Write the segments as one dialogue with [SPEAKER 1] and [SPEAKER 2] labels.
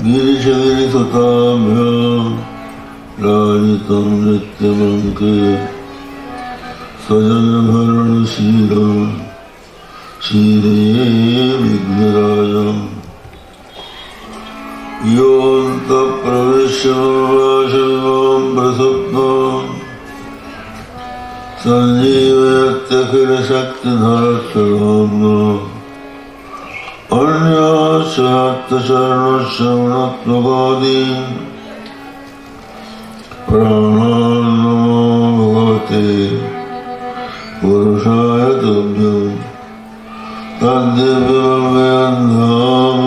[SPEAKER 1] गिरिशगिरिसुताभ्यां लालितं नित्यमङ्के स्वजनभरणशीलं क्षीरे विघ्नराजम् योऽन्तःप्रविश्य वासवां प्रसुप्तां सञ्जीवयत्यखिलशक्तिधरस्वधाम्ना अन्याश्चात्तशरणश्रवणत्वगादीन् प्राणान् नमो भगवते पुरुषाय तुभ्यं तद्दिव्यमव्ययं धाम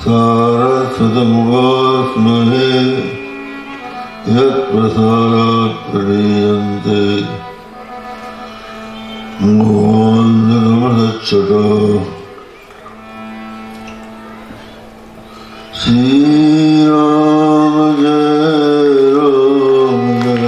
[SPEAKER 1] सारस्वतमुपास्महे यत्प्रसादात् प्रदीयन्ते गोविन्दमृतच्युत श्रीराम जय राम जय जय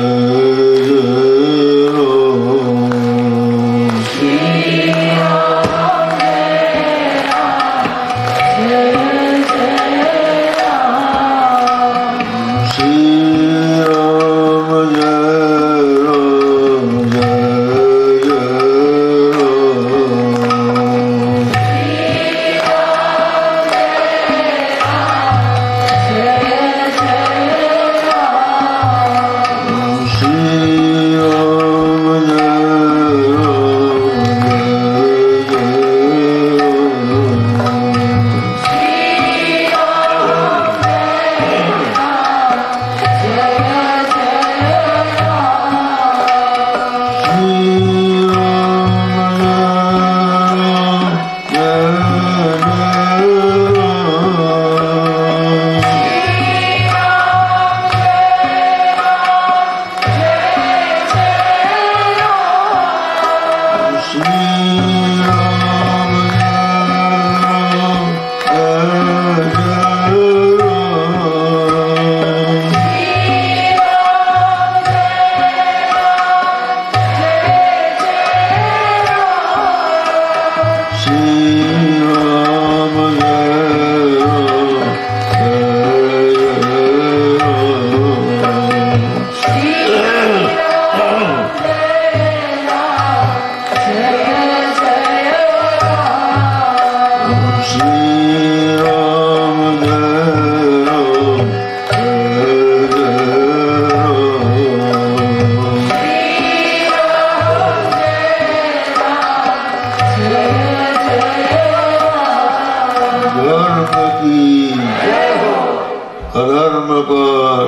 [SPEAKER 1] अधर्म पर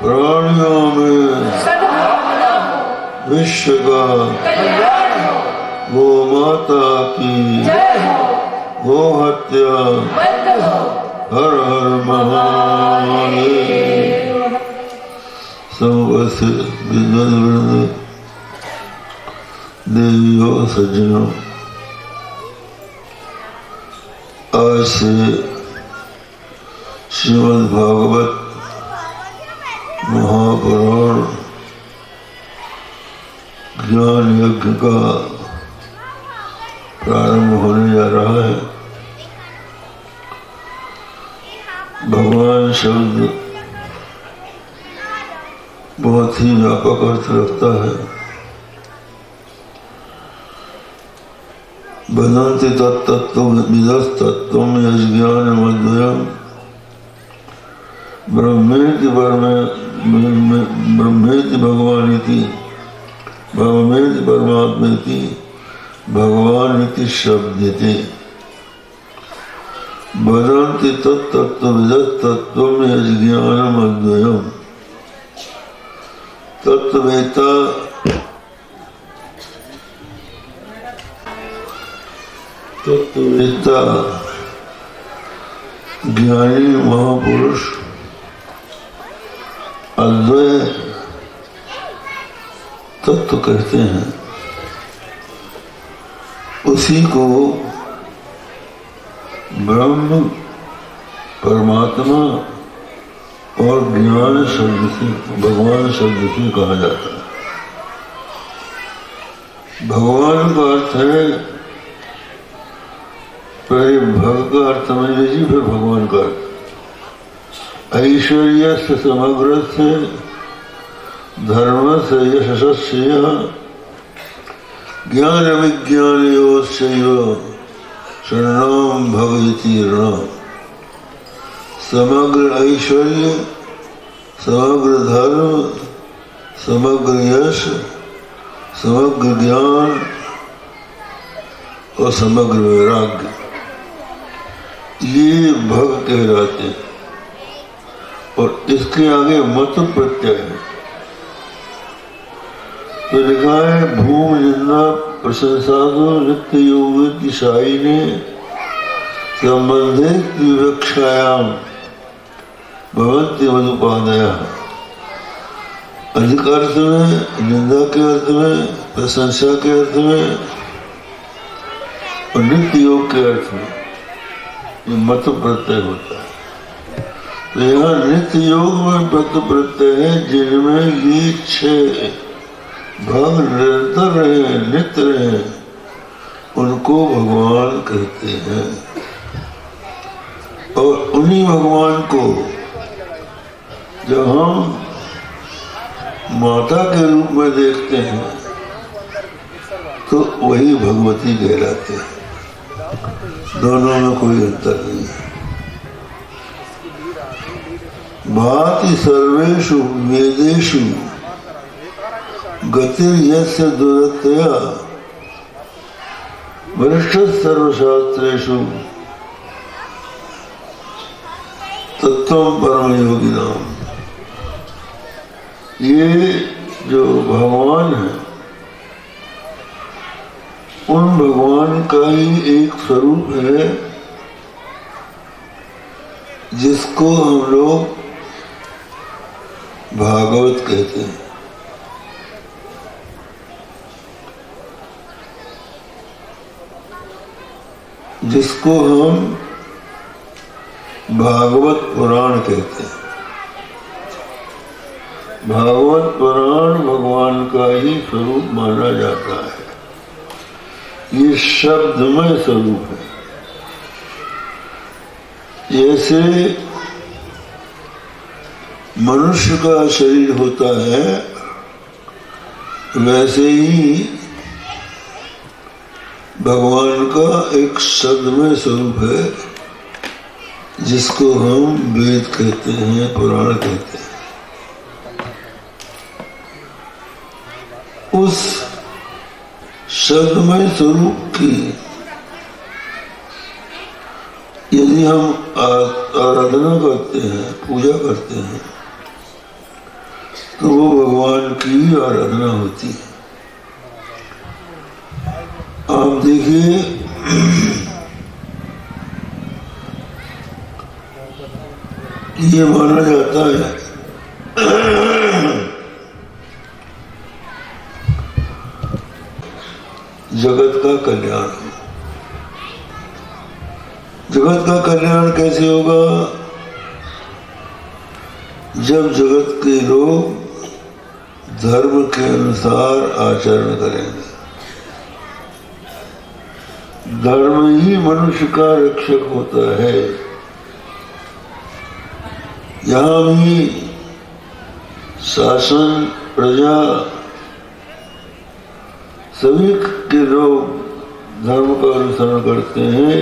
[SPEAKER 1] प्राणियों में विश्व का गो माता की गो हत्या हर हर महादेव। समवस्थित विद्वद्वृंद देवियों सज्जनों, आज से श्रीमद् भागवत महापुराण ज्ञान यज्ञ का प्रारंभ होने जा रहा है। भगवान शब्द बहुत ही व्यापक अर्थ रखता है। वदन्ति तत्तत्त्वं विदस्तत्त्वं यज्ज्ञानमद्वयम् ब्रह्मेति ब्रह्मेति भगवानिति भगवमेति परमात्मेति भगवानिति शब्दते। वदन्ति तत्तत्त्वविदस्तत्त्वं यज्ज्ञानमद्वयम्। तत्ववेत्ता ज्ञानी महापुरुष अद्वय तत्व कहते हैं। उसी को ब्रह्म परमात्मा और ज्ञान शब्द से भगवान शब्द से कहा जाता है। भगवान का अर्थ है, पहले भग का अर्थ समझ लीजिए, फिर भगवान का अर्थ। ऐश्वर्य से समग्र से धर्म से यशस्या ज्ञान विज्ञान योश्चैव शरणं भगवती रण। समग्र ऐश्वर्य, समग्र धर्म, समग्र यश, समग्र ज्ञान और समग्र वैराग्य, ये भग कहलाते हैं। और इसके आगे मत प्रत्यय है। तो लिखा है भूम निंदा प्रशंसा दो नित्य योग की शाही ने संबंधित विवक्षायाम भवंती मधुपादया। अधिक अर्थ में, निंदा के अर्थ में, प्रशंसा के अर्थ में और नित्य योग के अर्थ में ये मत प्रत्यय होता है। तो यहाँ नित्य योग में मत प्रत्यय है, जिनमें ये 6 भाग निरंतर रहे, नित्य रहे, उनको भगवान कहते हैं। और उन्हीं भगवान को जब हम माता के रूप में देखते हैं तो वही भगवती कहलाते हैं। दोनों में कोई अंतर नहीं है। भाति सर्वेषु वेदेषु गतिर्यस्य दुरतया वरिष्ठ सर्वशास्त्रेषु तत्वं परम योगिनाम। ये जो भगवान है, उन भगवान का ही एक स्वरूप है जिसको हम लोग भागवत कहते हैं। जिसको हम भागवत पुराण कहते हैं। भागवत पुराण भगवान का ही स्वरूप माना जाता है। ये शब्दमय स्वरूप है। जैसे मनुष्य का शरीर होता है, वैसे ही भगवान का एक शब्दमय स्वरूप है जिसको हम वेद कहते हैं, पुराण कहते हैं। उस शब्दमय स्वरूप की यदि हम आराधना करते हैं, पूजा करते हैं, तो वो भगवान की ही आराधना होती है। आप देखिए, ये माना जाता है जगत का कल्याण। जगत का कल्याण कैसे होगा? जब जगत के लोग धर्म के अनुसार आचरण करेंगे। धर्म ही मनुष्य का रक्षक होता है। यहाँ भी शासन, प्रजा, सभी के लोग धर्म का अनुसरण करते हैं,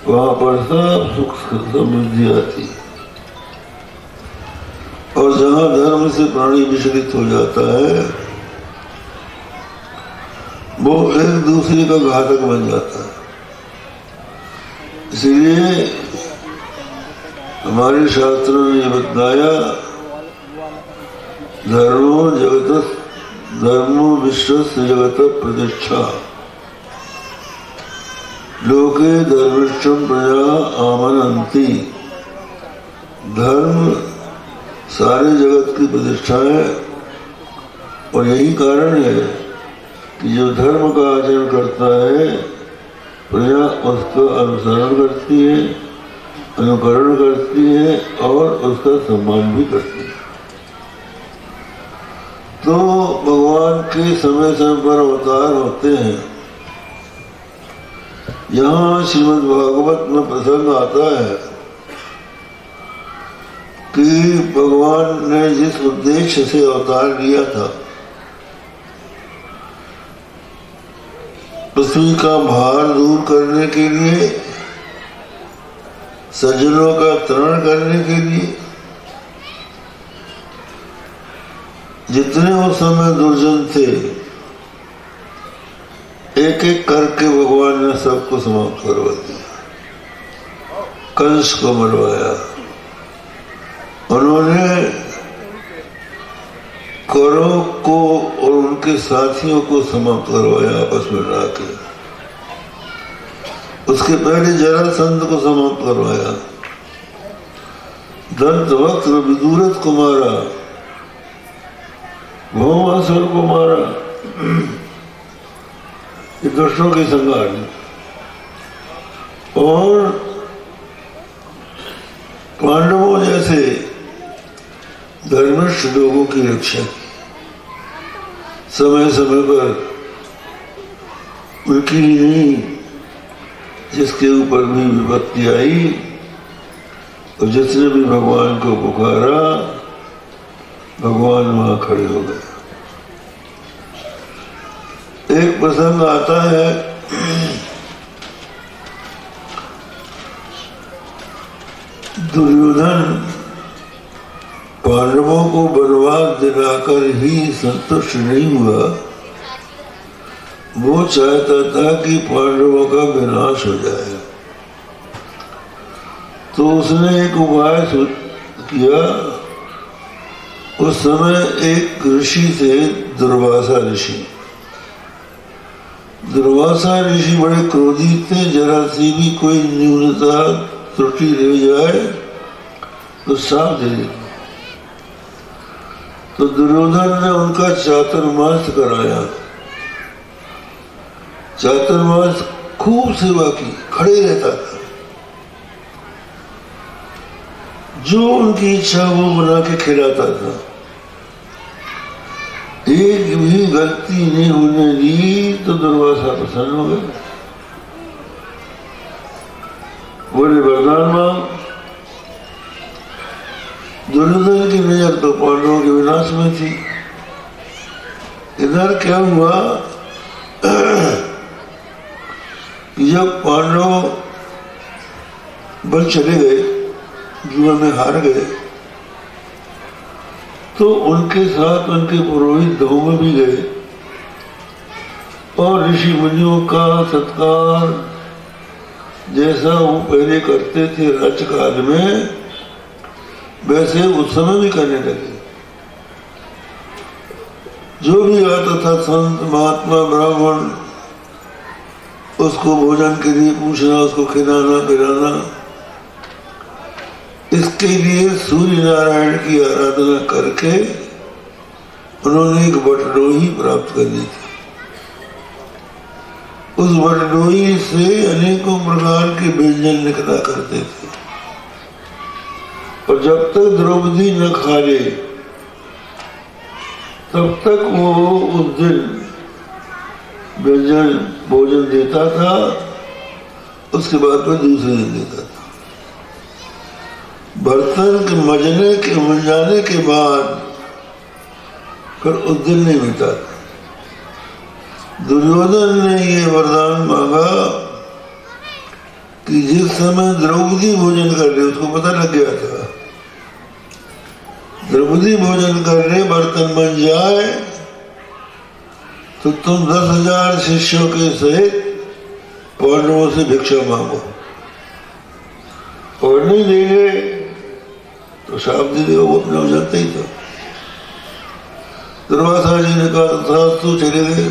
[SPEAKER 1] वहां पर सब सुख समृद्धि आती है। और जहाँ धर्म से प्राणी विचलित हो जाता है, वो एक दूसरे का घातक बन जाता है। इसलिए हमारे शास्त्रों ने यह बताया, धर्मो विश्वस्य जगत प्रतिष्ठा लोके धर्मिष्ठम प्रजा आमनन्ति। धर्म सारे जगत की प्रतिष्ठा है। और यही कारण है कि जो धर्म का आचरण करता है, प्रजा उसका अनुसरण करती है, अनुकरण करती है और उसका सम्मान भी करती है। तो भगवान के समय समय पर अवतार होते हैं। यहाँ श्रीमद् भागवत में प्रसंग आता है कि भगवान ने जिस उद्देश्य से अवतार लिया था, पृथ्वी का भार दूर करने के लिए, सज्जनों का तरण करने के लिए, जितने उस समय दुर्जन थे एक एक करके भगवान ने सबको समाप्त करवा दिया। कंस को मरवाया, उन्होंने कौरवों को और उनके साथियों को समाप्त करवाया आपस में लड़ा के। उसके पहले जरासंध को समाप्त करवाया, दंतवक्र विदुरथ को मारा, भौमासुर को मारा। ये दुष्टों की संहार। और पांडवों जैसे धर्मिष्ठ लोगों की रक्षा की। समय समय पर उनकी नहीं, जिसके ऊपर भी विपत्ति आई और जिसने भी भगवान को पुकारा, भगवान वहां खड़े हो गए। एक प्रसंग आता है, दुर्योधन पांडवों को वनवास दिलाकर ही संतुष्ट नहीं हुआ, वो चाहता था कि पांडवों का विनाश हो जाए। तो उसने एक उपाय किया। उस समय एक ऋषि थे, दुर्वासा ऋषि। दुर्वासा ऋषि बड़े क्रोधी थे, जरा सी भी कोई न्यूनता त्रुटि रह जाए तो श्राप दे देते। तो दुर्योधन ने उनका चातुर्मास कराया। चातुर्मास खूब सेवा की, खड़े रहता था, जो उनकी इच्छा वो बना के खिलाता था, एक भी गलती नहीं होने दी। तो दुर्वासा प्रसन्न हो गए, बोले वरदान मांग। दुर्योधन की नजर तो पांडवों के विनाश में थी। इधर क्या हुआ कि जब पांडव बल चले गए, जुआ में हार गए, तो उनके साथ उनके पुरोहित दो में भी गए और ऋषि मुनियों का सत्कार जैसा वो पहले करते थे राज्यकाल में, वैसे उस समय भी करने लगे। जो भी आता था संत महात्मा ब्राह्मण, उसको भोजन के लिए पूछना, उसको खिलाना पिलाना। इसके लिए सूर्य नारायण की आराधना करके उन्होंने एक बटडोही प्राप्त कर ली थी। उस बटडोही से अनेकों प्रकार के व्यंजन निकला करते थे, और जब तक द्रौपदी न खा ले तब तक वो उस दिन व्यंजन भोजन देता था, उसके बाद में दूसरे दिन देता था। बर्तन के मंजाने के बाद फिर उस दिन नहीं मिलता था। दुर्योधन ने ये वरदान मांगा कि जिस समय द्रौपदी भोजन कर रहे, उसको पता लग गया था द्रौपदी भोजन कर रहे, बर्तन बन जाए तो तुम 10,000 शिष्यों के सहित पांडवों से भिक्षा मांगो, और नहीं देंगे तो शाप दे दे। वो अपने हो जाते ही था। दुर्वासा जी ने कहा तो चले गए।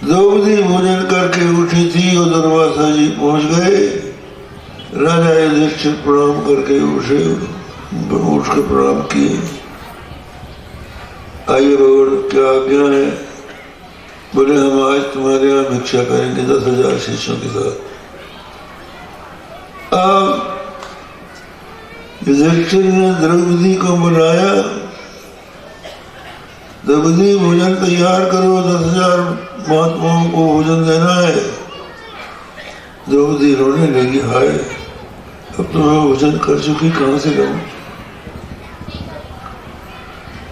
[SPEAKER 1] द्रौपदी भोजन करके उठी थी और दुर्वासा जी पहुंच गए। राजा युधिष्ठिर प्रणाम करके उठ के प्रणाम किए। आइए भगवान क्या आज्ञा है? बोले हम आज तुम्हारे यहाँ भिक्षा करेंगे 10,000 शिष्यों के साथ। अब युधिष्ठिर ने द्रौपदी को बुलाया द्रौपदी भोजन तैयार करो, 10,000 महात्माओं को भोजन देना है। द्रौपदी रोने लगी, हाय अब तो मैं भोजन कर चुकी, कहां से लाऊं।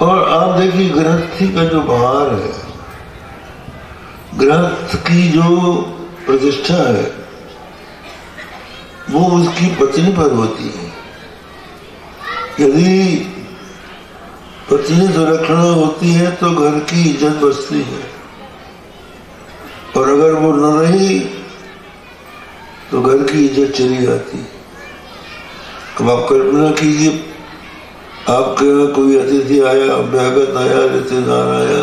[SPEAKER 1] और आप देखिए गृहस्थी का जो भार है, गृहस्थ की जो प्रतिष्ठा है वो उसकी पत्नी पर होती है। यदि पत्नी सुरक्षण होती है तो घर की इज्जत बचती है, और अगर वो न रही तो घर की इज्जत चली जाती। अब आप कल्पना कीजिए, आपके यहाँ कोई अतिथि आया, अभ्यागत आया, रिश्तेदार आया,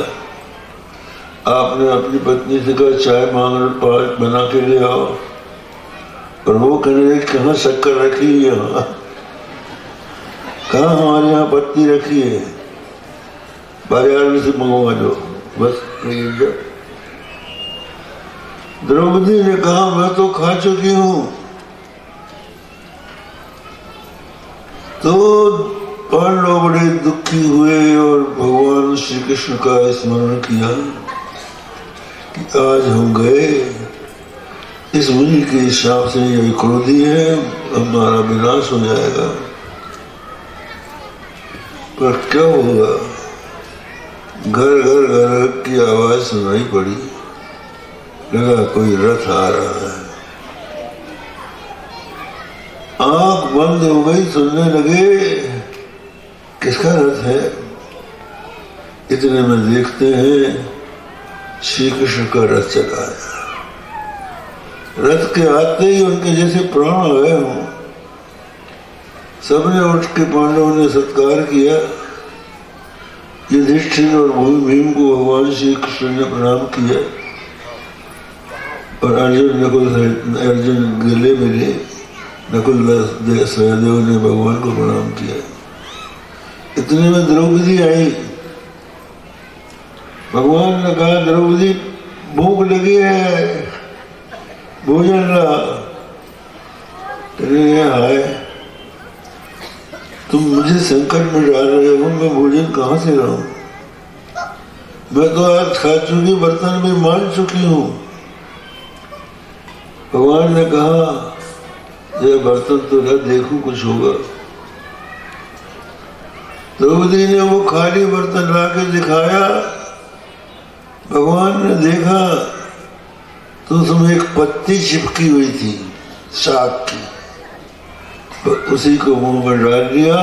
[SPEAKER 1] आपने अपनी पत्नी से कहा चाय मांग बना के ले आओ, और वो कहने लगे कहाँ शक्कर रखी है, यहाँ कहाँ हमारे यहाँ पत्नी रखी है, बाजार में से मंगवा लो, बस नहीं। द्रौपदी ने कहा मैं तो खा चुकी हूं। तो पांडव बड़े दुखी हुए और भगवान श्री कृष्ण का स्मरण किया कि आज हम गए, इस मुनि के हिसाब से ये क्रोधी है, हमारा विनाश हो जाएगा। पर क्या होगा, घर घर घर की आवाज सुनाई पड़ी, लगा कोई रथ आ रहा है। आंख बंद हो गई, सुनने लगे किसका रथ है। इतने में देखते हैं श्री कृष्ण का रथ चला आया। रथ के आते ही उनके जैसे प्राण आए हों। सबने उठ के पांडवों ने सत्कार किया। युधिष्ठिर और भीम को भगवान श्री कृष्ण ने प्रणाम किया, और अर्जुन गले मिले, नकुल सहदेव ने भगवान को प्रणाम किया। इतने में द्रौपदी आई। भगवान ने कहा द्रौपदी भूख लगी है, भोजन ला। हाय तुम मुझे संकट में डाल रहे हो, मैं भोजन कहाँ से लाऊं। मैं तो आज खा चुकी, बर्तन भी मान चुकी हूँ। भगवान ने कहा ये बर्तन तो ना देखूं कुछ होगा। द्रौपदी ने वो खाली बर्तन ला के दिखाया। भगवान ने देखा तो उसमें एक पत्ती चिपकी हुई थी शाक की, तो उसी को मुंह में डाल लिया।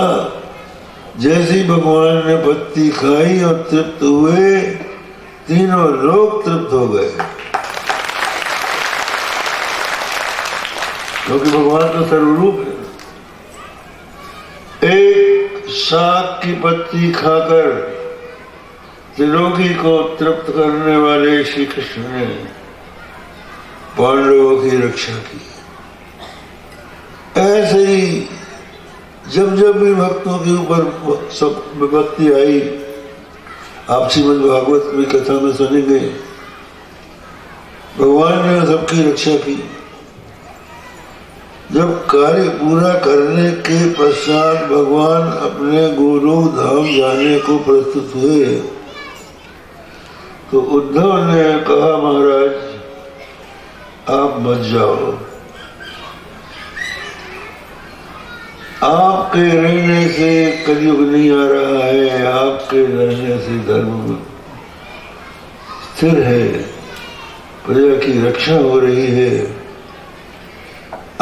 [SPEAKER 1] जैसे ही भगवान ने पत्ती खाई और तृप्त हुए, तीनों लोग तृप्त हो गए, क्योंकि भगवान का सर्वरूप है। एक शाक की पत्ती खाकर त्रिलोकी को तृप्त करने वाले श्री कृष्ण ने पांडवों की रक्षा की। ऐसे ही जब जब भी भक्तों के ऊपर सब विपत्ति आई, आप श्रीमद् भागवत में कथा में सुनेंगे, भगवान ने सबकी रक्षा की। जब कार्य पूरा करने के पश्चात भगवान अपने गोलोक धाम जाने को प्रस्तुत हुए, तो उद्धव ने कहा महाराज आप मत जाओ, आपके रहने से कलयुग नहीं आ रहा है, आपके रहने से धर्म स्थिर है, प्रजा की रक्षा हो रही है।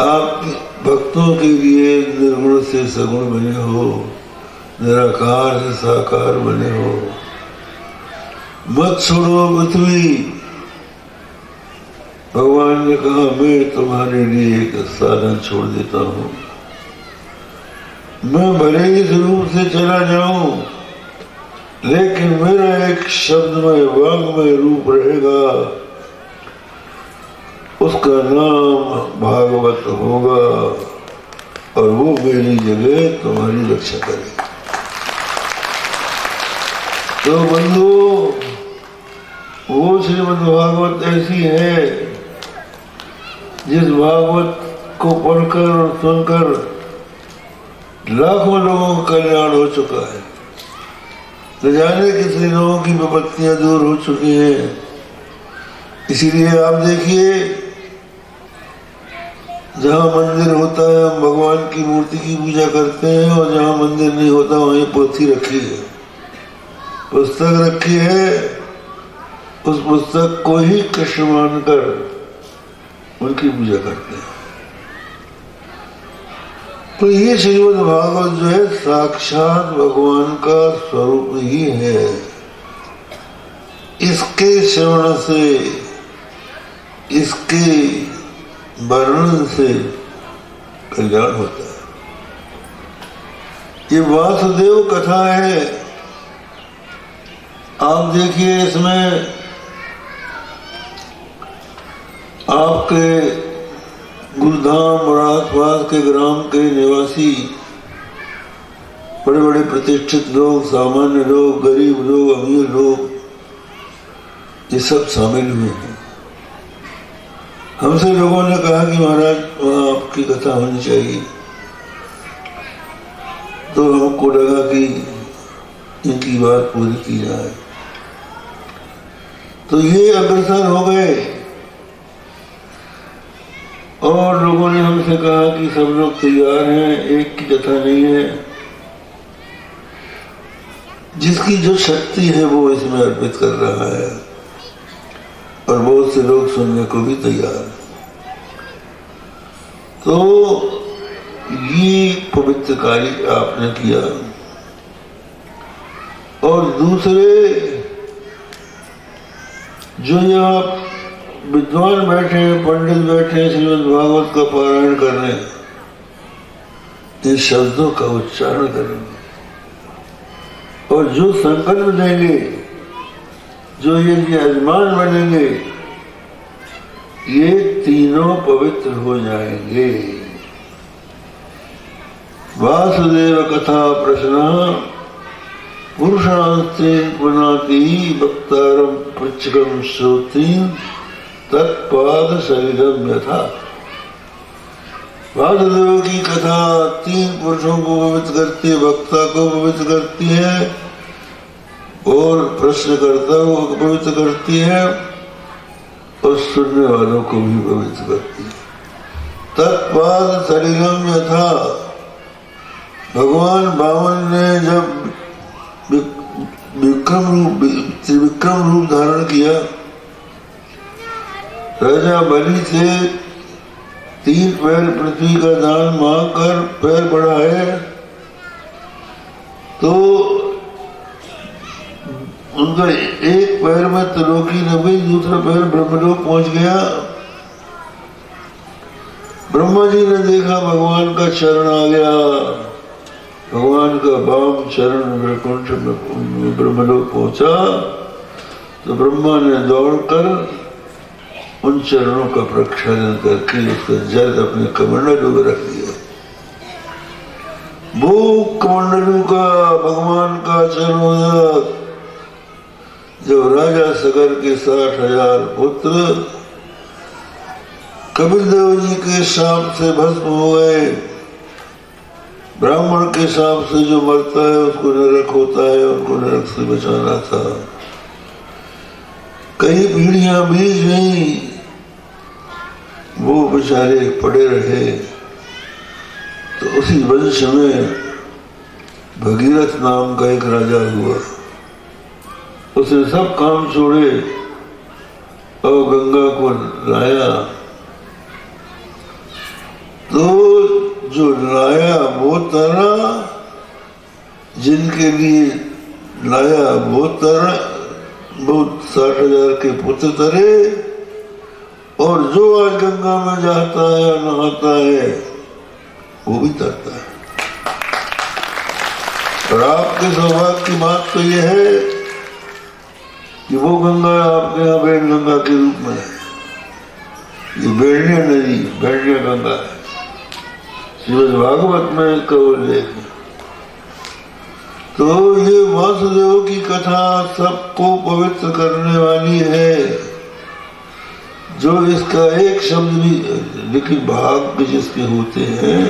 [SPEAKER 1] आप भक्तों के लिए निर्गुण से सगुण बने हो, निराकार से साकार बने हो, मत छोड़ो पृथ्वी। भगवान ने कहा मैं तुम्हारे लिए एक साधन छोड़ देता हूँ, मैं भले इस रूप से चला जाऊं, लेकिन मेरा एक शब्दमय वांगमय रूप रहेगा, उसका नाम भागवत होगा, और वो मेरी जगह तुम्हारी रक्षा करेगा। तो बंधु, वो श्रीमद् भागवत ऐसी है जिस भागवत को पढ़कर और सुनकर लाखों लोगों का कल्याण हो चुका है। न जाने कितने लोगों की विपत्तियां दूर हो चुकी हैं। इसीलिए आप देखिए, जहाँ मंदिर होता है हम भगवान की मूर्ति की पूजा करते हैं, और जहाँ मंदिर नहीं होता वहीं पोथी रखी है, पुस्तक रखी है, उस पुस्तक को ही कृष्ण मानकर उनकी पूजा करते हैं। तो ये श्रीमद् भागवत जो है साक्षात भगवान का स्वरूप ही है। इसके श्रवण से, इसके वर्णन से कल्याण होता है। ये वासुदेव कथा है। आप देखिए, इसमें आपके गुरुधाम और आसपास के ग्राम के निवासी बड़े बड़े प्रतिष्ठित लोग, सामान्य लोग, गरीब लोग, अमीर लोग, ये सब शामिल हुए हैं। हमसे लोगों ने कहा कि महाराज वहाँ आपकी कथा होनी चाहिए, तो हमको लगा कि इनकी बात पूरी की जाए। तो ये अग्रसर हो गए, और लोगों ने हमसे कहा कि सब लोग तैयार हैं, एक की कथा नहीं है, जिसकी जो शक्ति है वो इसमें अर्पित कर रहा है, और बहुत से लोग सुनने को भी तैयार हैं। तो ये पवित्र कार्य आपने किया। और दूसरे जो यहाँ विद्वान बैठे हैं, पंडित बैठे हैं, श्रीमद् भागवत का पारायण कर रहे हैं, इन शब्दों का उच्चारण करेंगे, और जो संकल्प देंगे, जो ये यजमान बनेंगे, ये तीनों पवित्र हो जाएंगे। वासुदेव कथा प्रश्न पुरुषांस्त्रीन पुनाति भक्तारम पृच्छकम श्रोत्रीन तत्पाद शरीरम यथा। वासुदेव की कथा तीन पुरुषों को पवित्र करती है, वक्ता को पवित्र करती है, और प्रश्नकर्ता को पवित्र करती है, और सुनने वालों को भी पवित्र करती है। तत्पाद शरीरम यथा। भगवान वामन ने जब त्रिविक्रम रूप धारण किया, राजा बलि से 3 पैर पृथ्वी का दान मांगकर पैर बढ़ाए, तो उनका एक पैर में त्रिलोकी नगरी, दूसरा पैर ब्रह्मलोक पहुंच गया। ब्रह्मा जी ने देखा भगवान का चरण आ गया, भगवान का वाम चरण वैकुंठ में ब्रह्मलोक पहुंचा, तो ब्रह्मा ने दौड़कर उन चरणों का प्रक्षालन करके उसका जल अपने कमंडलू में रख दिया। वो कमंडलू का भगवान का चरणोदक जब राजा सगर के 60,000 पुत्र कपिल देव जी के शाप से भस्म हो गए, ब्राह्मण के शाप से जो मरता है उसको नरक होता है, उनको नरक से बचाना था। कई पीढ़ियां बीत गई, वो बेचारे पड़े रहे। तो उसी वंश में भगीरथ नाम का एक राजा हुआ। उसने सब काम छोड़े और गंगा को लाया। तो जो लाया वो तरा, जिनके लिए लाया वो तरा, वो 60,000 के पुत्र तरे, और जो आज गंगा में जाता है नहाता है वो भी तरता है। और आपके सौभाग्य की बात तो यह है कि वो गंगा आपके यहाँ बैठ गंगा के रूप में है। ये बैठने नदी, बैठने गंगा है। श्रीमद् भागवत में इसका उल्लेख है। तो ये वासुदेव की कथा सबको पवित्र करने वाली है। जो इसका एक शब्द भी, लेकिन भाग जिसके होते हैं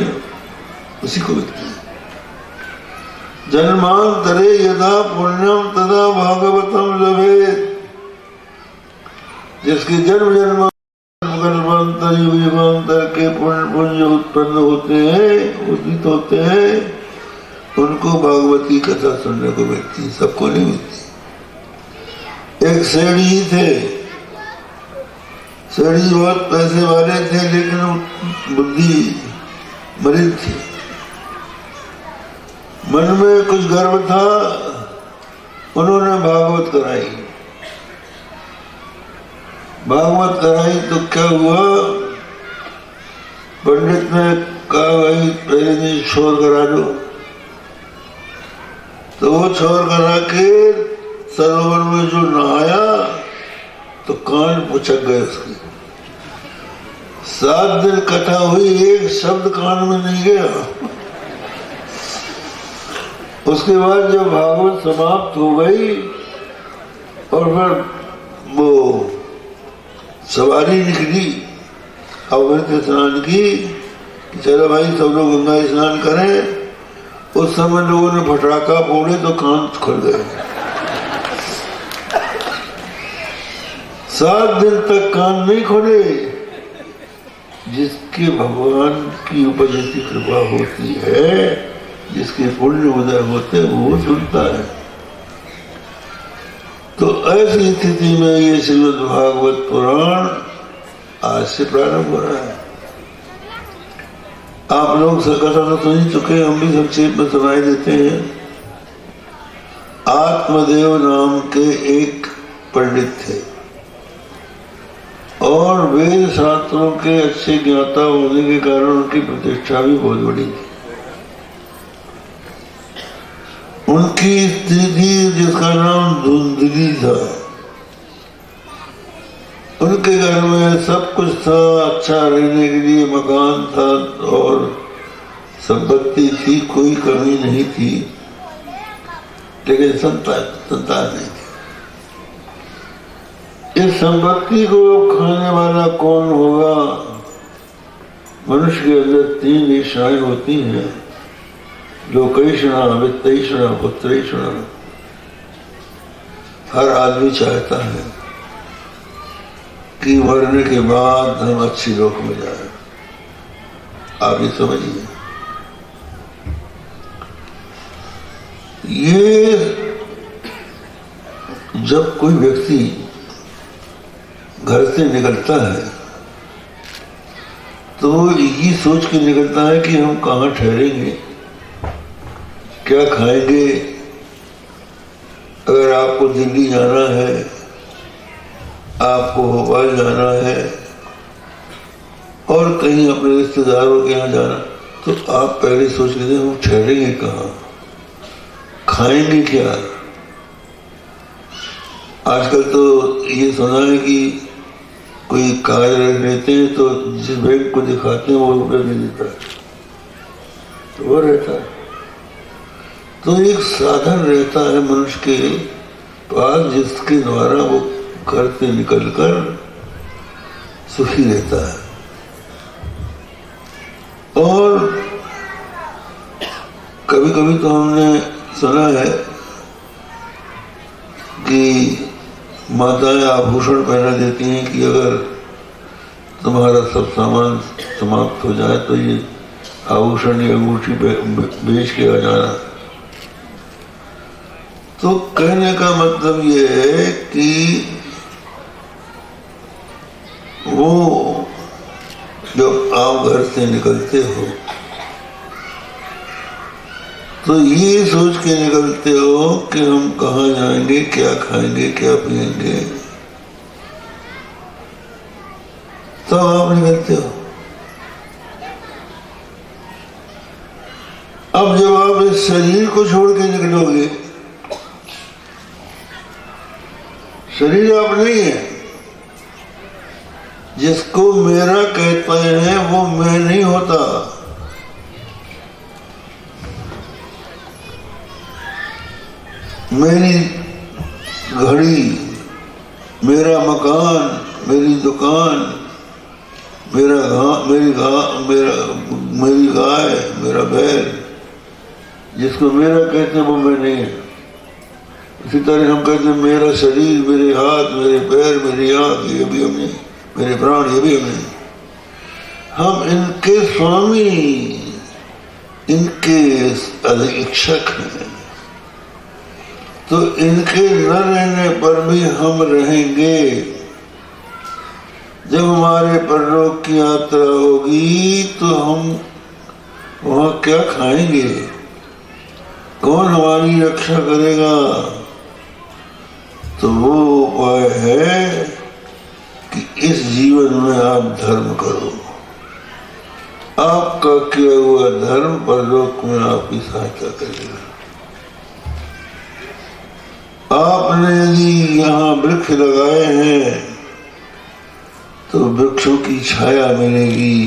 [SPEAKER 1] उसी को मिलते हैं। जन्मांतरे यदा पुण्यम तदा भागवतम लभेत। जिसके जन्म जन्मांतर युगांतर के पुण्य उत्पन्न होते हैं, उदित होते हैं, उनको भागवती कथा सुनने को मिलती, सबको नहीं मिलती। एक सेठ जी थे, सेठ जी बहुत पैसे वाले थे, लेकिन बुद्धि मरीज थी। मन में कुछ गर्व था, उन्होंने भागवत कराई। भागवत कराई तो क्या हुआ, पंडित ने कहा भाई पहले दिन शोर करा दो, तो वो शोर करा के सरोवर में जो नहाया तो कान पुचक गए उसके। 7 दिन कथा हुई, एक शब्द कान में नहीं गया। उसके बाद जब भागवत समाप्त हो गई और फिर वो सवारी निकली अमृत स्नान की, चलो भाई सब लोग गंगा स्नान करें, उस समय लोगों ने फटाका फोड़े तो कान खुल गए। 7 दिन तक कान नहीं खुले। जिसके भगवान की उपजती कृपा होती है, जिसके पुण्य उदय होते वो सुनता है। तो ऐसी स्थिति में ये श्रीमद् भागवत पुराण आज से प्रारंभ हो रहा है। आप लोग कथा तो सुन ही चुके, हम भी संक्षेप में सुनाई देते हैं। आत्मदेव नाम के एक पंडित थे और वेद शास्त्रों के अच्छे ज्ञाता होने के कारण उनकी प्रतिष्ठा भी बहुत बड़ी थी। उनकी स्त्री थी जिसका नाम धुंधली था। उनके घर में सब कुछ था, अच्छा रहने के लिए मकान था और संपत्ति थी, कोई कमी नहीं थी, लेकिन संतान नहीं थी। इस संपत्ति को खाने वाला कौन होगा? मनुष्य के अंदर 3 इच्छाएं होती हैं, लोकैषणा, वित्तैषणा, पुत्रैषणा। हर आदमी चाहता है कि मरने के बाद हम अच्छी लोक में जाए। आप ये समझिए, ये जब कोई व्यक्ति घर से निकलता है तो ये सोच के निकलता है कि हम कहाँ ठहरेंगे, क्या खाएंगे। अगर आपको दिल्ली जाना है, आपको भोपाल जाना है और कहीं अपने रिश्तेदारों के यहाँ जाना, तो आप पहले सोच लेते हैं हम ठहरेंगे कहाँ, खाएंगे क्या। आजकल तो ये सुना है कि कोई कार्ड रख लेते हैं तो जिस बैंक को दिखाते हैं वो रुपये नहीं देता, तो वो रहता है। तो एक साधन रहता है मनुष्य के पास जिसके द्वारा वो घर से निकलकर सुखी रहता है। और कभी कभी तो हमने सुना है कि माताएं आभूषण पहना देती हैं कि अगर तुम्हारा सब सामान समाप्त हो जाए तो ये आभूषण या अंगूठी बेच के आ जाना। तो कहने का मतलब ये है कि वो जब आप घर से निकलते हो तो ये सोच के निकलते हो कि हम कहाँ जाएंगे, क्या खाएंगे, क्या पिएंगे, तो आप निकलते हो। अब जब आप इस शरीर को छोड़ के निकलोगे, शरीर आप नहीं है। जिसको मेरा कहते हैं वो मैं नहीं होता। मेरी घड़ी, मेरा मकान, मेरी दुकान, मेरी गाय, मेरा बैल, जिसको मेरा कहते हैं वो मैं नहीं है। इसी तरह हम कहते हैं मेरा शरीर, मेरे हाथ, मेरे पैर, मेरी आँख, ये भी हम नहीं, मेरे प्राण, ये भी हम नहीं। हम इनके स्वामी, इनके अधीक्षक हैं। तो इनके न रहने पर भी हम रहेंगे। जब हमारे परलोक की यात्रा होगी तो हम वहां क्या खाएंगे? कौन हमारी रक्षा करेगा? तो वो उपाय है कि इस जीवन में आप धर्म करो। आपका किया हुआ धर्म परलोक में आपकी सहायता करेगा। आपने यदि यहाँ वृक्ष लगाए हैं तो वृक्षों की छाया मिलेगी।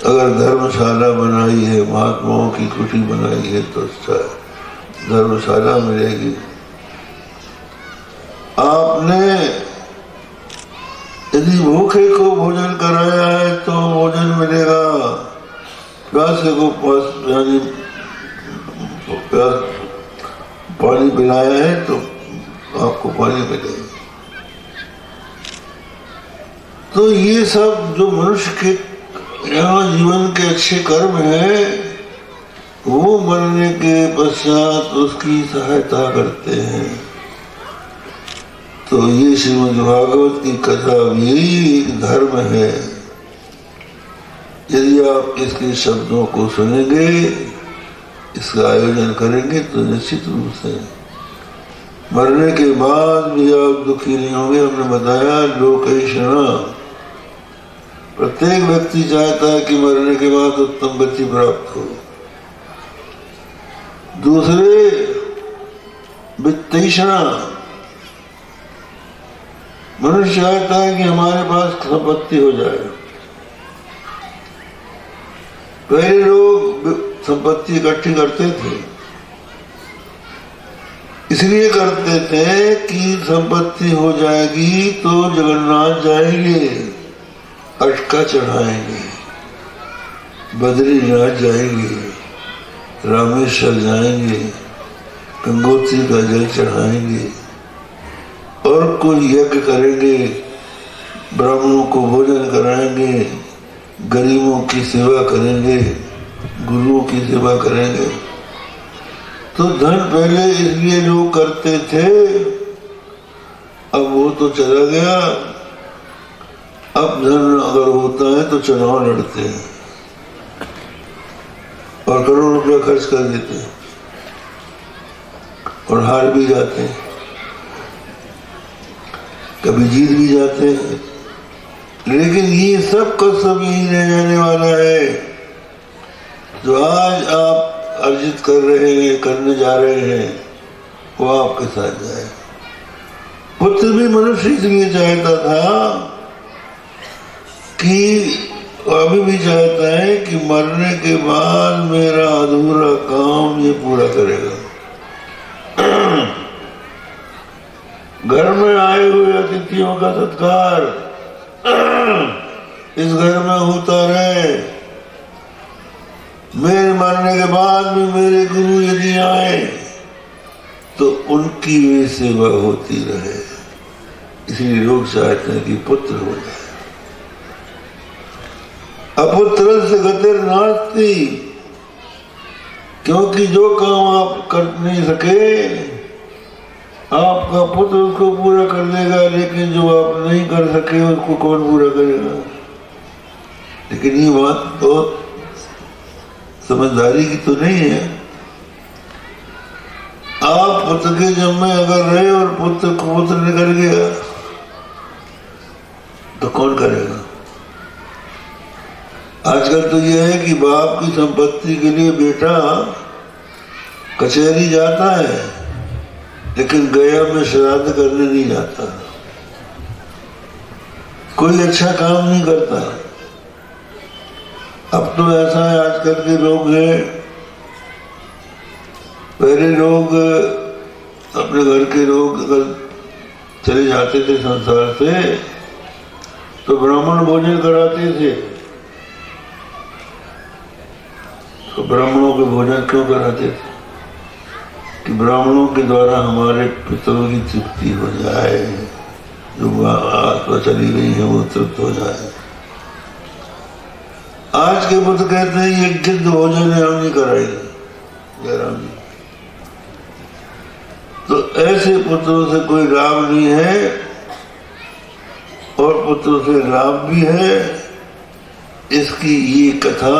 [SPEAKER 1] अगर धर्मशाला बनाई है, महात्माओं की कुटी बनाई है तो धर्मशाला मिलेगी। आपने यदि भूखे को भोजन कराया है तो भोजन मिलेगा। प्यासे को पानी पिलाया है तो आपको पानी मिलेगा। तो ये सब जो मनुष्य के यहाँ जीवन के अच्छे कर्म है वो मरने के पश्चात उसकी सहायता करते हैं। तो ये श्रीमद् भागवत की कथा भी एक धर्म है। यदि आप इसके शब्दों को सुनेंगे, इसका आयोजन करेंगे तो निश्चित रूप से मरने के बाद भी आप दुखी नहीं होंगे। हमने बताया लोकेशना, प्रत्येक व्यक्ति चाहता है कि मरने के बाद उत्तम गति प्राप्त हो। दूसरे वित्तैषणा, मनुष्य चाहता है कि हमारे पास संपत्ति हो जाए। पहले लोग संपत्ति इकट्ठी करते थे, इसलिए करते थे कि संपत्ति हो जाएगी तो जगन्नाथ जाएंगे, अटका चढ़ाएंगे, बद्रीनाथ जाएंगे, रामेश्वर जाएंगे, गंगोत्री का जल चढ़ाएंगे और कोई यज्ञ करेंगे, ब्राह्मणों को भोजन कराएंगे, गरीबों की सेवा करेंगे, गुरुओं की सेवा करेंगे। तो धन पहले इसलिए लोग करते थे, अब वो तो चला गया। अब धन अगर होता है तो चुनाव लड़ते हैं और करोड़ रुपया खर्च कर देते हैं और हार भी जाते हैं, कभी जीत भी जाते हैं। लेकिन ये सब का सब यही रह जाने वाला है। जो आज आप अर्जित कर रहे हैं, करने जा रहे हैं, वो आपके साथ जाए। पुत्र भी मनुष्य इसलिए चाहता था कि अभी भी चाहता है कि मरने के बाद मेरा अधूरा काम ये पूरा करेगा। घर में आए हुए अतिथियों का सत्कार इस घर में होता रहे। मेरे मरने के बाद भी मेरे गुरु यदि आए तो उनकी भी सेवा होती रहे। इसलिए लोग चाहते हैं कि पुत्र हो जाए। अपुत्र से गतिर नास्ति, क्योंकि जो काम आप कर नहीं सके आपका पुत्र उसको पूरा कर देगा, लेकिन जो आप नहीं कर सके उसको कौन पूरा करेगा। लेकिन ये बात तो समझदारी की तो नहीं है। आप पुत्र के जन्म में अगर रहे और पुत्र को पुत्र निकल गया तो कौन करेगा। आजकल तो यह है कि बाप की संपत्ति के लिए बेटा कचहरी जाता है लेकिन गया में श्राद्ध करने नहीं जाता, कोई अच्छा काम नहीं करता। अब तो ऐसा है, आजकल के लोग हैं, पहले लोग अपने घर के लोग अगर चले जाते थे संसार से तो ब्राह्मण भोजन कराते थे। तो ब्राह्मणों के भोजन क्यों कराते थे? कि ब्राह्मणों के द्वारा हमारे पितरों की तृप्ति हो जाए, जो आत्मा चली गई है वो तृप्त हो जाए। आज के पुत्र कहते हैं ये गिद्ध भोजन है, हम नहीं कराएंगे जयराम जी। तो ऐसे पुत्रों से कोई लाभ नहीं है, और पुत्रों से लाभ भी है। इसकी ये कथा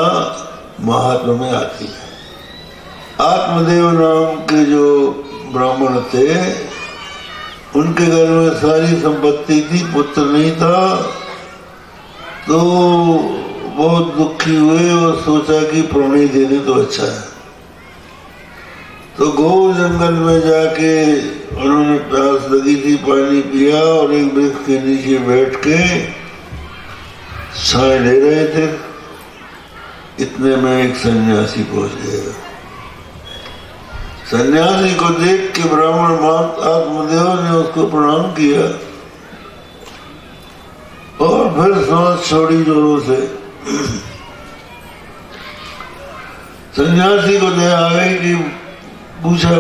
[SPEAKER 1] महात्मा में आती है। आत्मदेव नाम के जो ब्राह्मण थे, उनके घर में सारी संपत्ति थी, पुत्र नहीं था, तो बहुत दुखी हुए और सोचा कि प्रोणी दे दे तो अच्छा है। तो घोर जंगल में जाके उन्होंने प्यास लगी थी, पानी पिया और एक वृक्ष के नीचे बैठ के छाए ले रहे थे। इतने में एक सन्यासी पहुंच गया। सन्यासी को देख के ब्राह्मण मात आत्मदेव ने उसको प्रणाम किया और फिर सांस छोड़ी जोरों से। सन्यासी को दया आ गई कि पूछा,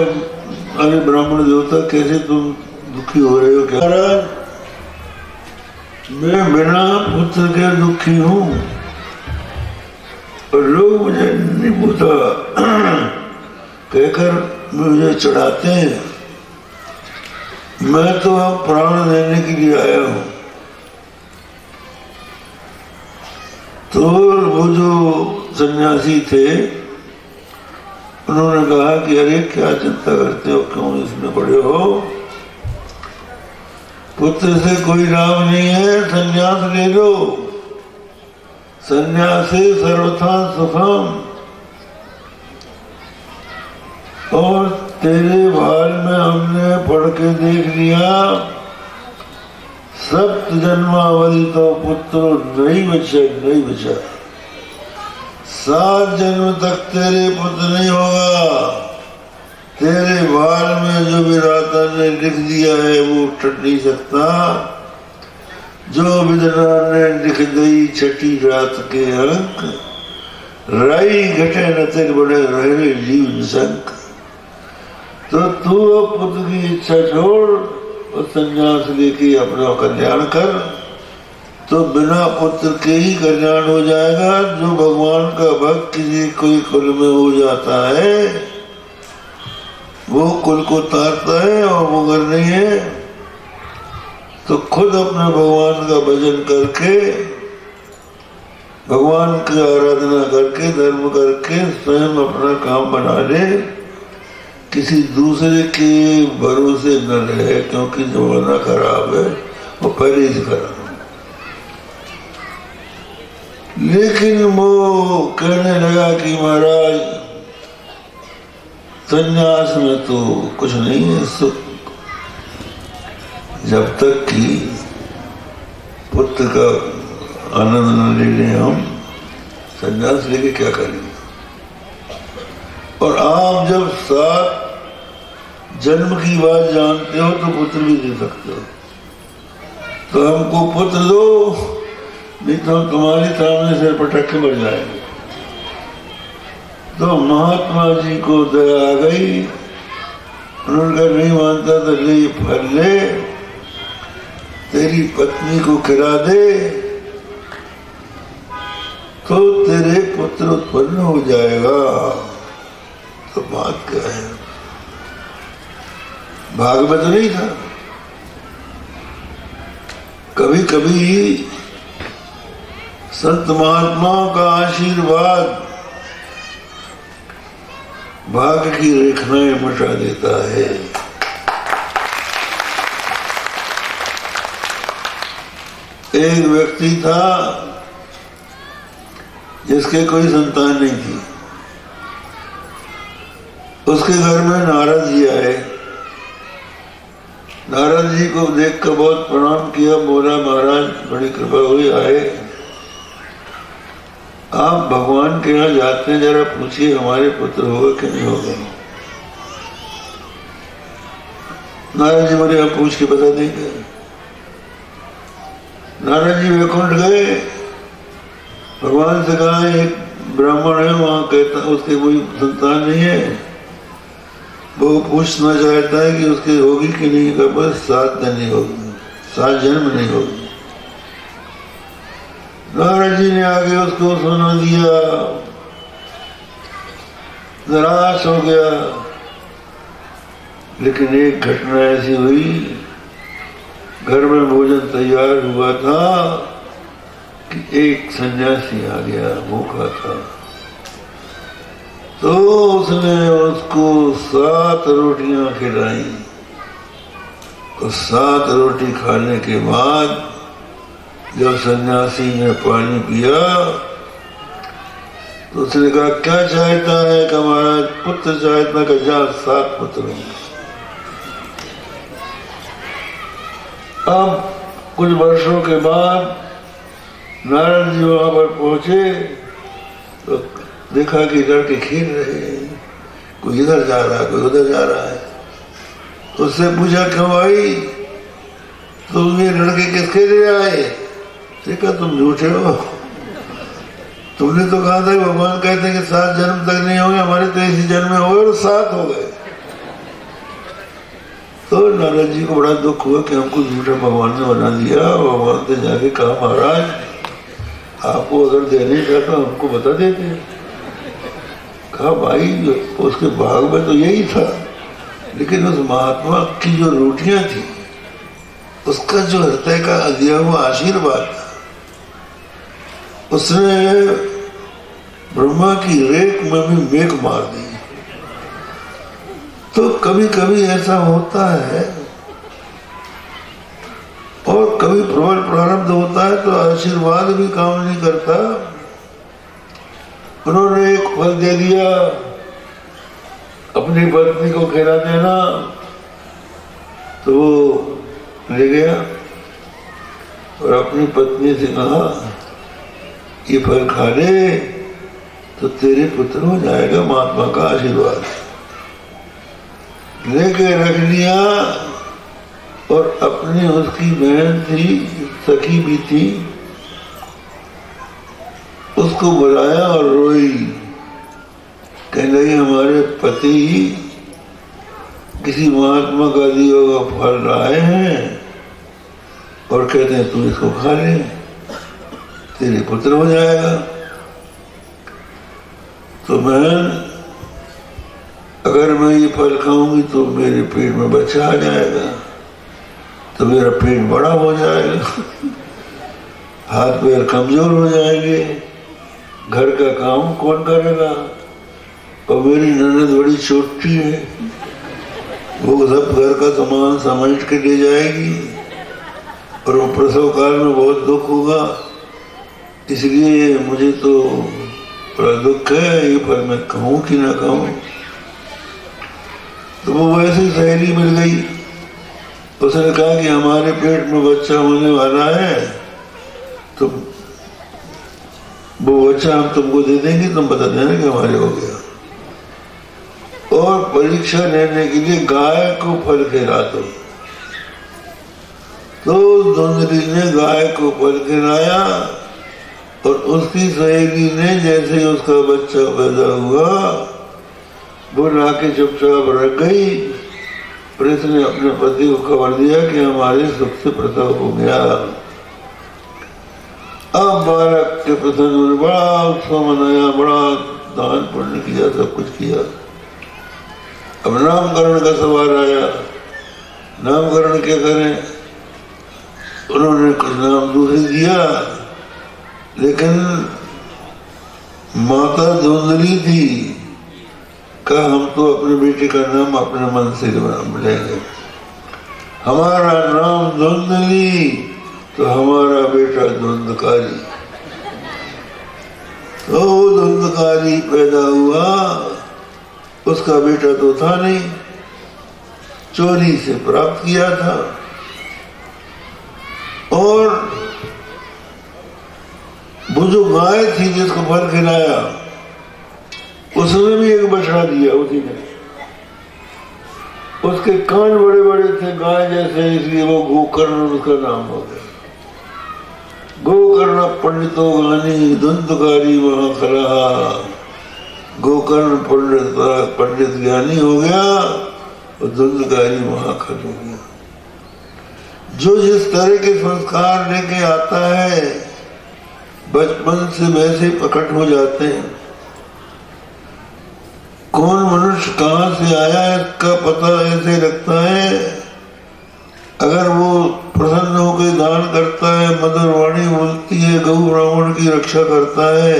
[SPEAKER 1] अरे ब्राह्मण देवता कैसे तुम दुखी हो रहे हो? क्या महाराज, मैं बिना पुत्र के दुखी हूं और लोग मुझे निपुता कहकर मुझे चढ़ाते हैं। मैं तो अब प्राण देने के लिए आया हूं। तो वो जो सन्यासी थे उन्होंने कहा कि अरे क्या चिंता करते हो, क्यों इसमें पड़े हो? पुत्र से कोई लाभ नहीं है, संन्यास ले लो। संन्यासे सर्वथा सुखम। और तेरे बाल में हमने पढ़ के देख लिया, सप्त जन्मावधि तो पुत्र नहीं बचा। 7 जन्म तक तेरे पुत्र नहीं होगा। तेरे बाल में जो विधाता ने लिख दिया है वो टट नहीं सकता। जो विधाता ने लिख दी छठी रात के अंक, राई घटे न तेरे बड़े रहे जीव निशंक। तो तू अब पुत्र की इच्छा छोड़ और संन्यास लेके अपना कल्याण कर, तो बिना पुत्र के ही कल्याण हो जाएगा। जो भगवान का भक्त किसी कोई कुल में हो जाता है वो कुल को तारता है, और वो अगर नहीं है तो खुद अपने भगवान का भजन करके, भगवान की आराधना करके, धर्म करके स्वयं अपना काम बना ले। किसी दूसरे के भरोसे न रहे, क्योंकि जमाना खराब है, वो पहले से खराब। लेकिन वो कहने लगा कि महाराज संन्यास में तो कुछ नहीं है सुख, जब तक कि पुत्र का आनंद न ले लें हम, संन्यास लेके क्या करेंगे? और आप जब 7 जन्म की बात जानते हो तो पुत्र भी दे सकते हो, तो हमको पुत्र दो, नहीं तो हम तुम्हारे सामने सिर पटक के मर जाएंगे। तो महात्मा जी को दया आ गई। उन्होंने कहा नहीं मानता तो ले फल ले, तेरी पत्नी को खिला दे तो तेरे पुत्र उत्पन्न हो जाएगा। तो बात क्या है? भाग में तो नहीं था। कभी कभी संत महात्माओं का आशीर्वाद भाग्य की रेखाएं मिटा देता है। एक व्यक्ति था जिसके कोई संतान नहीं थी। उसके घर में नारद जी आए। नारद जी को देखकर बहुत प्रणाम किया, बोला महाराज बड़ी कृपा हुई, आए आप भगवान के यहाँ जाते हैं, जरा पूछिए हमारे पुत्र होगा कि नहीं होगा। नारद जी बोले आप पूछ के बता देंगे। नारद जी वैकुंठ गए, भगवान से कहा एक ब्राह्मण है, वहां कहता उसके कोई संतान नहीं है, वो पूछना चाहता है कि उसके होगी कि नहीं, का बस 7 दिन नहीं होगी, 7 जन्म नहीं होगी। नारद जी ने आगे उसको सुना दिया, निराश हो गया। लेकिन एक घटना ऐसी हुई, घर में भोजन तैयार हुआ था कि एक सन्यासी आ गया, भूखा था। तो उसने उसको 7 रोटियां खिलाई। तो 7 रोटी खाने के बाद जब सन्यासी ने पानी पिया तो उसने कहा, क्या चाहता है कि हमारा पुत्र चाहता है? कि जा 7 पुत्र होंगे। अब कुछ वर्षों के बाद नारद जी वहां पर पहुंचे तो देखा कि लड़के खेल रहे हैं, कोई इधर जा रहा है, कोई उधर जा रहा है। उससे पूछा, क्यों भाई तुम ये लड़के किसके लिए आए? देखा, तुम झूठे हो, तुमने तो कहा था भगवान कहते हैं कि 7 जन्म तक नहीं होंगे, हमारे तो इसी जन्म में हो गए और 7 हो गए। तो नारद जी को बड़ा दुख हुआ कि हमको झूठा भगवान ने बना दिया। भगवान से जाके कहा, महाराज आपको अगर देने चाहता तो हमको बता देते। कहा, भाई उसके भाग में तो यही था, लेकिन उस महात्मा की जो रोटियां थी उसका जो हृदय का दिया हुआ आशीर्वाद था, उसने ब्रह्मा की रेख में भी मेघ मार दी। तो कभी कभी ऐसा होता है और कभी प्रबल प्रारब्ध होता है तो आशीर्वाद भी काम नहीं करता। उन्होंने एक फल दे दिया, अपनी पत्नी को खिला देना, तो वो ले गया और अपनी पत्नी से कहा, ये फल खा ले तो तेरे पुत्र हो जाएगा, महात्मा का आशीर्वाद। लेके रख लिया और अपनी उसकी बहन थी, सखी भी थी, उसको बुलाया और रोई, कहने लगी, हमारे पति किसी महात्मा का दिया हुआ फल लाए हैं और कहते हैं तू इसको खा ले, तेरे पुत्र हो जाएगा। तो बहन, अगर मैं ये फल खाऊंगी तो मेरे पेट में बच्चा आ जाएगा, तो मेरा पेट बड़ा हो जाएगा, हाथ पैर कमजोर हो जाएंगे, घर का काम कौन करेगा? और मेरी ननद बड़ी छोटी है, वो सब घर का सामान समेट के ले जाएगी और वो प्रसव काल में बहुत दुख होगा, इसलिए मुझे तो बड़ा दुख है, ये फल मैं खाऊं कि ना खाऊं। तो वो वैसी सहेली मिल गई, उसने कहा कि हमारे पेट में बच्चा होने वाला है, तो वो बच्चा हम तुमको दे देंगे, तुम बता देना कि हमारे हो गया। और परीक्षा लेने के लिए गाय को फल खिला दो। तो धुंधली ने गाय को फल खिलाया और उसकी सहेली ने जैसे ही उसका बच्चा पैदा हुआ वो लाके चुपचाप रख गई और इसने अपने पति को खबर दिया कि हमारे सुख से प्रसव हो गया। अब बालक के प्रसंग में बड़ा उत्सव मनाया, बड़ा दान पुण्य किया, सब कुछ किया। अब नामकरण का सवाल आया, नामकरण क्या करें? उन्होंने कुछ नाम दूसरे दिया, लेकिन माता धुंधली थी, कहा हम तो अपने बेटे का नाम अपने मन से लेंगे, हमारा नाम धुंधली तो हमारा बेटा धुंधकारी। तो धुंधकारी पैदा हुआ, उसका बेटा तो था नहीं, चोरी से प्राप्त किया था। और वो जो गाय थी जिसको फल खिलाया, उसने भी एक बछड़ा दिया उसी ने। उसके कान बड़े बड़े थे गाय जैसे, इसलिए वो गोकर्ण उसका नाम हो गया। गोकर्ण पंडितो गानी धुंधकारी महाखरा। गोकर्ण पंडित ज्ञानी हो गया और धुंधकारी महाखर हो गया। जो जिस तरह के संस्कार लेके आता है बचपन से वैसे प्रकट हो जाते हैं। कौन मनुष्य कहाँ से आया है इसका पता ऐसे लगता है। अगर वो प्रसन्न होकर दान करता है, मधुर वाणी बोलती है, गौ ब्राह्मण की रक्षा करता है,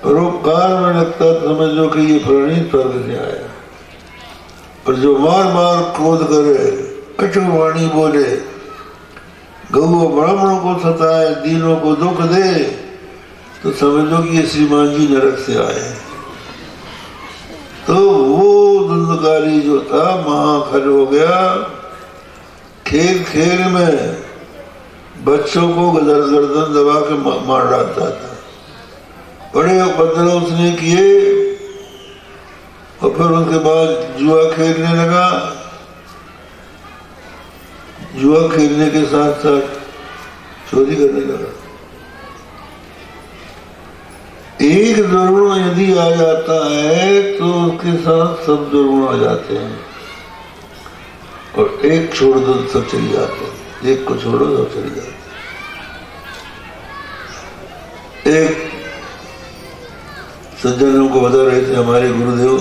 [SPEAKER 1] परोपकार में लगता है, समझ लो कि ये प्राणी स्वर्ग से आया। पर जो बार बार क्रोध करे, कठोर वाणी बोले, गौ ब्राह्मणों को सताए, दीनों को दुख दे, तो समझ लो कि ये श्रीमान जी नरक से आए। तो वो धुंधकारी जो था महाखर हो गया। खेल खेल में बच्चों को गर्दन दबा के मार डालता था। बड़े उपद्रव उसने किए और फिर उसके बाद जुआ खेलने लगा। जुआ खेलने के साथ साथ चोरी करने लगा। एक दुर्गुण यदि आ जाता है तो उसके साथ सब दुर्गुण आ जाते हैं, और एक छोड़ दो सब चले जाते हैं। एक को छोड़ो सब चले जाते हैं। एक सज्जनों को बता रहे थे हमारे गुरुदेव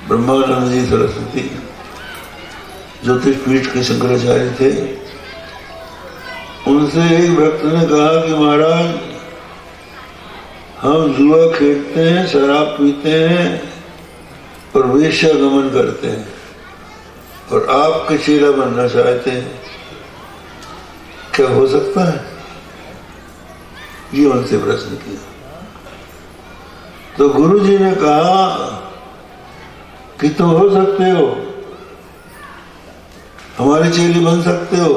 [SPEAKER 1] ब्रह्मानंद जी सरस्वती, ज्योतिष पीठ के शंकराचार्य थे। उनसे एक भक्त ने कहा कि महाराज, हम जुआ खेलते हैं, शराब पीते हैं और वेश्यागमन करते हैं, और आपके चेला बनना चाहते हैं, क्या हो सकता है? ये उनसे प्रश्न किया। तो गुरुजी ने कहा कि तुम हो सकते हो, हमारे चेले बन सकते हो,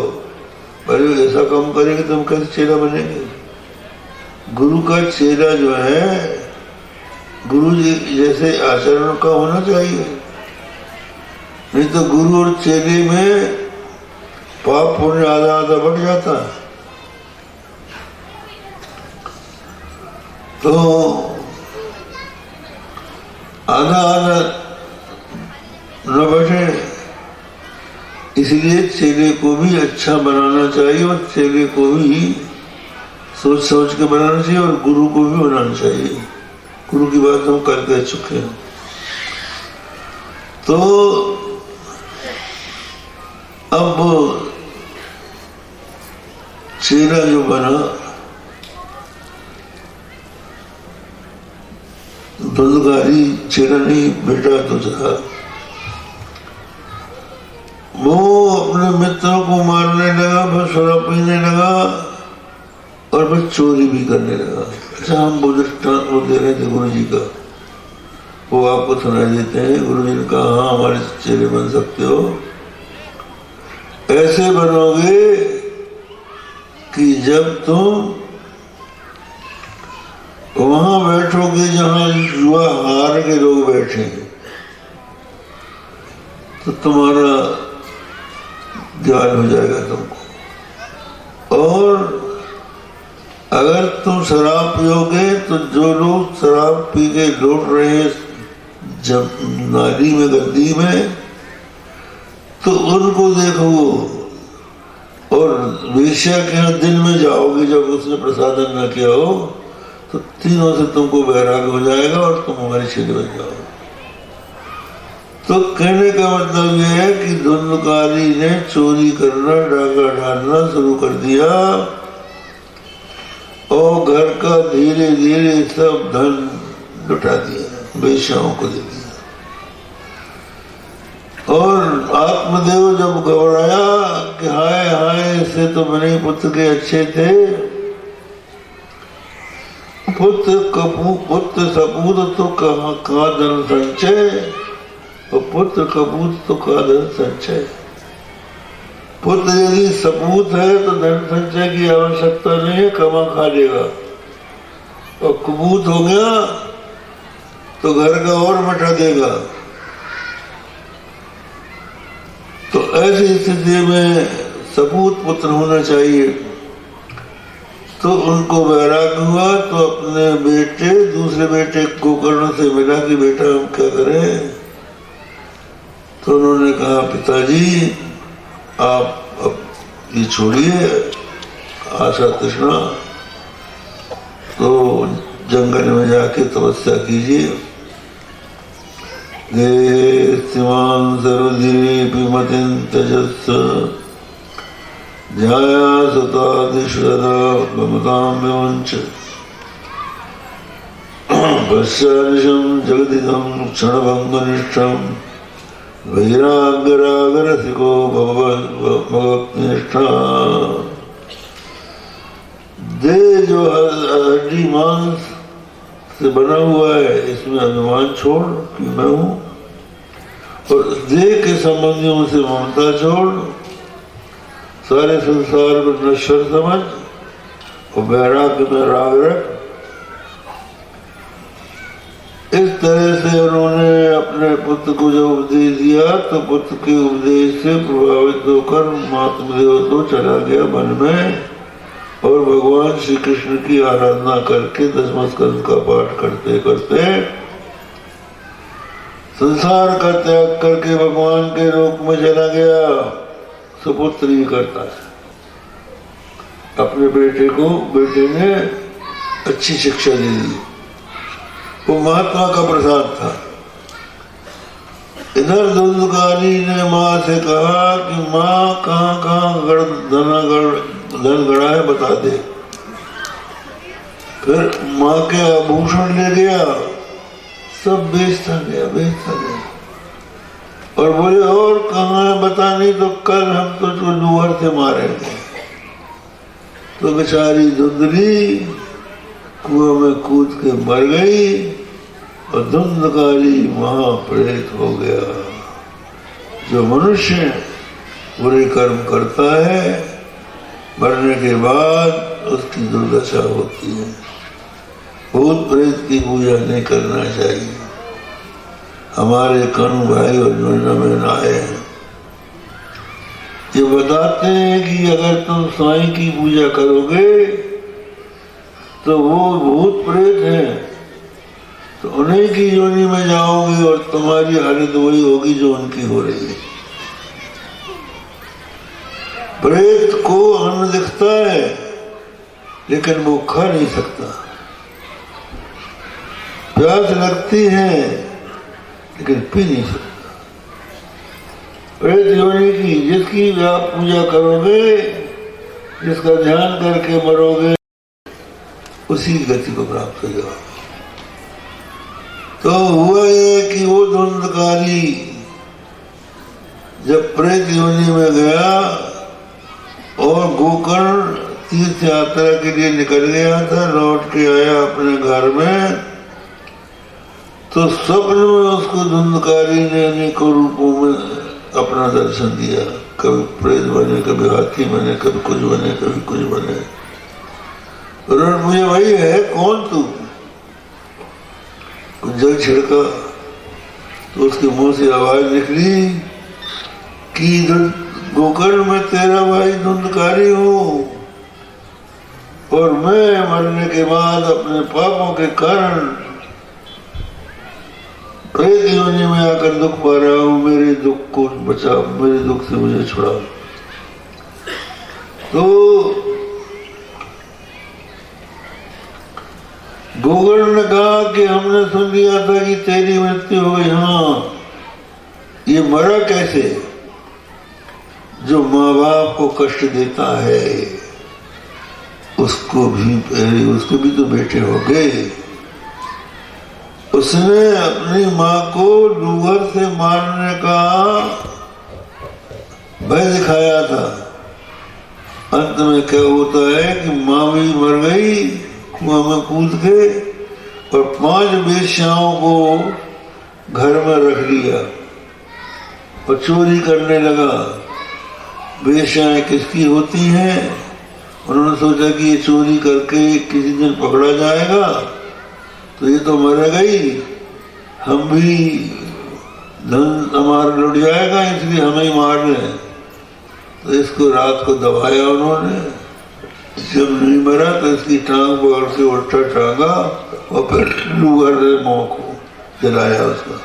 [SPEAKER 1] पर ऐसा काम करेंगे तुम कैसे चेला बनेंगे? गुरु का चेला जो है गुरु जी जैसे आचरण का होना चाहिए, नहीं तो गुरु और चेले में पाप पुण्य आधा आधा बढ़ जाता है। तो आधा आधा न बढ़े, इसलिए चेले को भी अच्छा बनाना चाहिए और चेले को भी सोच सोच के बनाना चाहिए और गुरु को भी बनाना चाहिए। गुरु की बात हम कर कह चुके हैं। तो अब चेला जो बना, धुंधकारी चेला नहीं, बेटा तो था। वो अपने मित्रों को मारने लगा, फिर शराब पीने लगा और फिर चोरी भी करने लगा। अच्छा, हम वो दृष्टांत वो दे रहे थे गुरु जी का, वो आपको सुनाई देते हैं। गुरु जी ने कहा, हाँ हमारे चेले बन सकते हो। ऐसे बनोगे कि जब तुम वहां बैठोगे जहां जुआ हार के लोग बैठे हैं, तो तुम्हारा ज्ञान हो जाएगा तुमको। और अगर तुम शराब पियोगे तो जो लोग शराब पी के लौट रहे हैं जब नाली में, गद्दी में, तो उनको देखो। और वेश्या के यहाँ दिन में जाओगे जब उसने प्रसादन न किया हो, तो तीनों से तुमको वैराग्य हो जाएगा और तुम हमारे चेले बन जाओगे। तो कहने का मतलब यह है कि धुंधकारी ने चोरी करना, डाका डालना शुरू कर दिया और घर का धीरे धीरे सब धन लुटा दिया, वेश्याओं को दे दिया। और आत्मदेव जब घबराया कि हाय हाय, इससे तो मेरे पुत्र के अच्छे थे, पुत्र सपूत तो कहाँ धन संचय, और पुत्र कपूत तो कहाँ धन संचय। पुत्र यदि सपूत है तो धन संचय की आवश्यकता नहीं है, कमा खा लेगा। और कपूत हो गया तो घर का और मटा देगा। तो ऐसी स्थिति में सपूत पुत्र होना चाहिए। तो उनको वैराग्य हुआ, तो अपने बेटे दूसरे बेटे गोकर्ण से मिला कि बेटा हम क्या करें। तो उन्होंने कहा पिताजी आप अब ये छोड़िए आशा तृष्णा, तो जंगल में जाके तपस्या कीजिए। देस्तिमान सर्वधीरेऽपि मतिं त्यजस् ध्याया सतादिषु सदा ममतां विमुञ्च पश्चादिशं जगदिदं क्षणभङ्गनिष्ठं वैराग्यरागरसिको भवभक्तिनिष्ठा। देह जो हड्डी मांस से बना हुआ है, इसमें अभिमान छोड़ कि मैं हूं, और देह के संबंधियों से ममता छोड़, सारे संसार को नश्वर समझ और वैराग्य में राग रख। इस तरह से उन्होंने अपने पुत्र को जब उपदेश दिया तो पुत्र के उपदेश से प्रभावित होकर महात्मदेव तो चला गया वन में, और भगवान श्री कृष्ण की आराधना करके दसम स्कंद का पाठ करते करते संसार का त्याग करके भगवान के रूप में चला गया। सुपुत्र ही करता है, अपने बेटे ने अच्छी शिक्षा दे दी, वो महात्मा का प्रसाद था। इधर धुंधकारी ने माँ से कहा कि माँ कहाँ कहाँ धन गड़ा है बता दे। फिर माँ के आभूषण ले गया, सब बेचता गया और बोले और कहाँ है बता, नहीं तो कल हम तुझको लूहर से मारेंगे। तो बेचारी धुंधली कुएं में कूद के मर गई और धुंधकारी महाप्रेत हो गया। जो मनुष्य बुरे कर्म करता है मरने के बाद उसकी दुर्दशा होती है। भूत प्रेत की पूजा नहीं करना चाहिए। हमारे कनु भाई और बहन आए हैं, ये बताते हैं कि अगर तुम साईं की पूजा करोगे तो वो भूत प्रेत हैं, तो उन्हीं की योनि में जाओगे और तुम्हारी हालत वही होगी जो उनकी हो रही है। प्रेत को अन्न दिखता है लेकिन वो खा नहीं सकता, प्यास लगती है लेकिन पी नहीं सकता। प्रेत योनि की जिसकी आप पूजा करोगे, जिसका ध्यान करके मरोगे, उसी गति को प्राप्त हो जाओ। तो हुआ ये कि वो धुंधकारी जब प्रेत योनि में गया और गोकर्ण तीर्थ यात्रा के लिए निकल गया था, लौट के आया अपने घर में, तो स्वप्न में उसको धुंधकारी ने अनेकों रूपों में अपना दर्शन दिया। कभी प्रेत बने, कभी हाथी बने, कभी कुछ बने, कभी कुछ बने। उन्होंने मुझे वही है, कौन तू? कुछ जल छिड़का तो उसके मुंह से आवाज निकली कि गोकर्ण में तेरा भाई धुंधकारी हूं और मैं मरने के बाद अपने पापों के कारण प्रेत योनि में आकर दुख पा रहा हूं। मेरे दुख को बचा, मेरे दुख से मुझे छुड़ा। तो गोकर्ण ने कहा कि हमने सुन लिया था कि तेरी मृत्यु हो गई। हाँ, ये मरा कैसे? जो माँ बाप को कष्ट देता है उसके भी तो बेटे हो गए। उसने अपनी माँ को लूहर से मारने का भय दिखाया था। अंत में क्या होता है कि माँ भी मर गई कुआं में कूद के, और 5 वेश्याओं को घर में रख लिया और चोरी करने लगा। वेश्याएं किसकी होती हैं? उन्होंने सोचा कि ये चोरी करके किसी दिन पकड़ा जाएगा तो ये तो मर गई, हम भी धन हमारा लुट जाएगा, इसलिए हमें ही मार रहे हैं। तो इसको रात को दबाया उन्होंने जब नहीं मरा तो इसकी टांग पकड़ के उल्टा टांगा और फिर लूगर ने मुंह को जलाया उसका,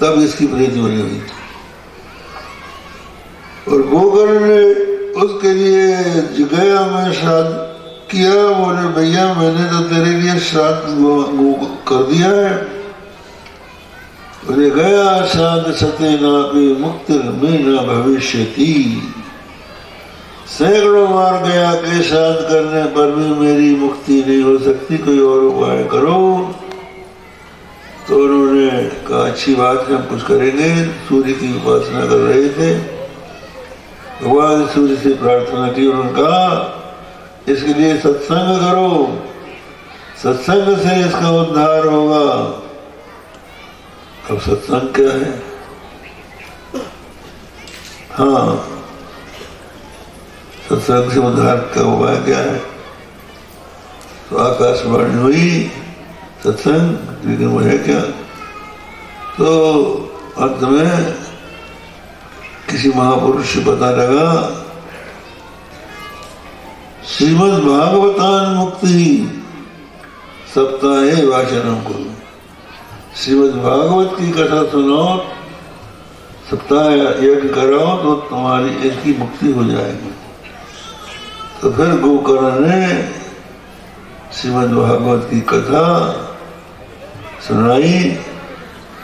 [SPEAKER 1] तब इसकी प्रीति बनी हुई थी। और गोकर्ण ने उसके लिए गया, मैं श्राद्ध किया, बोले भैया मैंने तो तेरे लिए श्राद्ध कर दिया है। बोले गया श्राद्ध सते नापी मुक्ति में न भविष्य थी। सैकड़ों बार गया के श्राद्ध करने पर भी मेरी मुक्ति नहीं हो सकती, कोई और उपाय करो। तो उन्होंने कहा अच्छी बात है, हम कुछ करेंगे। सूर्य की उपासना कर रहे थे, भगवान सूर्य से प्रार्थना की। उन्होंने कहा इसके लिए सत्संग करो, सत्संग से इसका उद्धार होगा। अब सत्संग क्या है? हाँ, सत्संग से उद्धार का उपाय क्या है? तो आकाशवाणी हुई सत्संग, लेकिन वो है क्या? तो अंत में किसी महापुरुष से पता लगा श्रीमद् भागवतान मुक्ति सप्ताहे वाचनम करो। श्रीमद् भागवत की कथा सुनो, सप्ताह यज्ञ कराओ तो तुम्हारी इसकी मुक्ति हो जाएगी। तो फिर गोकर्ण ने श्रीमद् भागवत की कथा सुनाई,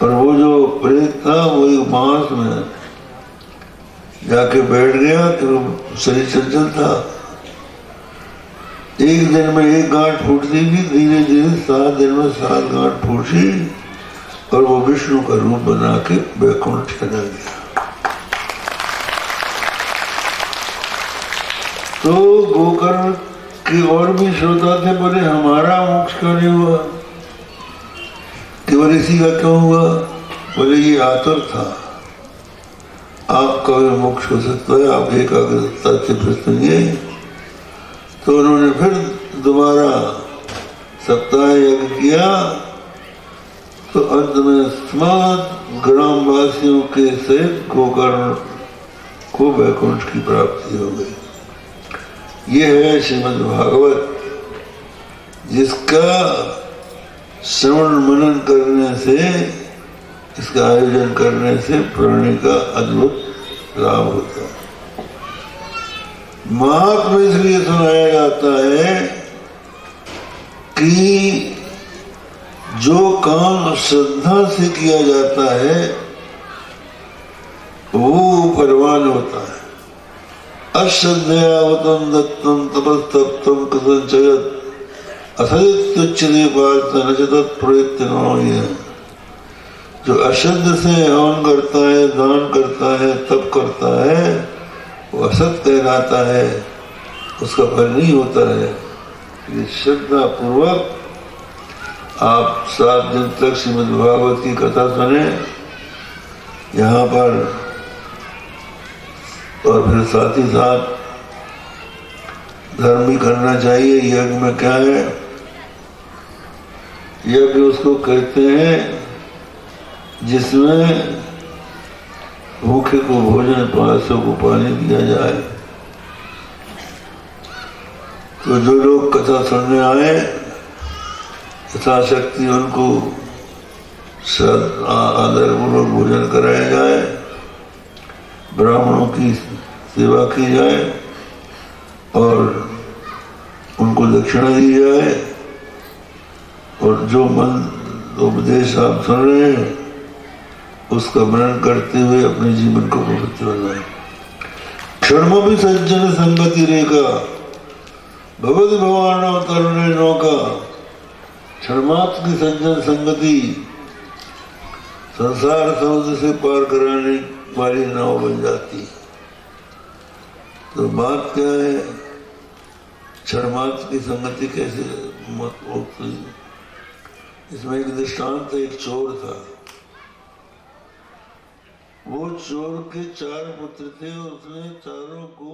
[SPEAKER 1] और वो जो प्रेत था वो एक बांस में जाके बैठ गया कि वो शरीर चंचल था। एक दिन में एक गांठ फूटती थी, धीरे धीरे 7 दिन में 7 गांठ फूटी, और वो विष्णु का रूप बना के वैकुंठ चला गया। तो गोकर्ण के और भी श्रोता थे, बोले हमारा मोक्ष क्यों नहीं हुआ, केवल इसी का क्यों हुआ? बोले ये आतुर था, आपका भी मोक्ष हो सकता है, आप एकाग्रता से फिर सुनिए। तो उन्होंने फिर दोबारा सप्ताह यज्ञ किया। तो अंत में समस्त ग्रामवासियों के सहित गोकर्ण को वैकुंठ की प्राप्ति हो गई। ये है श्रीमद् भागवत, जिसका श्रवण मनन करने से, इसका आयोजन करने से प्राणी का अद्भुत लाभ होता है। महात्मा इसलिए सुनाया जाता है कि जो काम श्रद्धा से किया जाता है वो फलवान होता है। अश्रद्धयावतम दत्तम तपस्तप्तम कसंचयत असदित्युच्यते पार्थ न च तत्प्रयत्न न। जो अश्रद्ध से हवन करता है, दान करता है, तप करता है, वो असत कहलाता है, उसका फल नहीं होता है। ये श्रद्धा पूर्वक आप 7 दिन तक श्रीमद् भागवत की कथा सुने यहाँ पर, और फिर साथ ही साथ धर्म भी करना चाहिए। यज्ञ में क्या है? यज्ञ उसको कहते हैं जिसमें भूखे को भोजन, प्यासों को पानी दिया जाए। तो जो लोग कथा सुनने आए, यथाशक्ति उनको आदरपूर्वक भोजन कराया जाए, ब्राह्मणों की सेवा की जाए और उनको दक्षिणा दी जाए, और जो मंत्र उपदेश आप सुन रहे हैं उसका मनन करते हुए अपने जीवन को पवित्र बनाए। क्षणों भी सज्जन संगति रेखा भगवत भगवान तरुण नौका। क्षणमात्र की सज्जन संगति संसार समुद्र से पार कराने वाली नाव बन जाती। तो बात क्या है? क्षणमात्र की संगति कैसे मत होती? इसमें एक दृष्टांत, एक चोर था। वो चोर के 4 पुत्र थे और उसने चारों को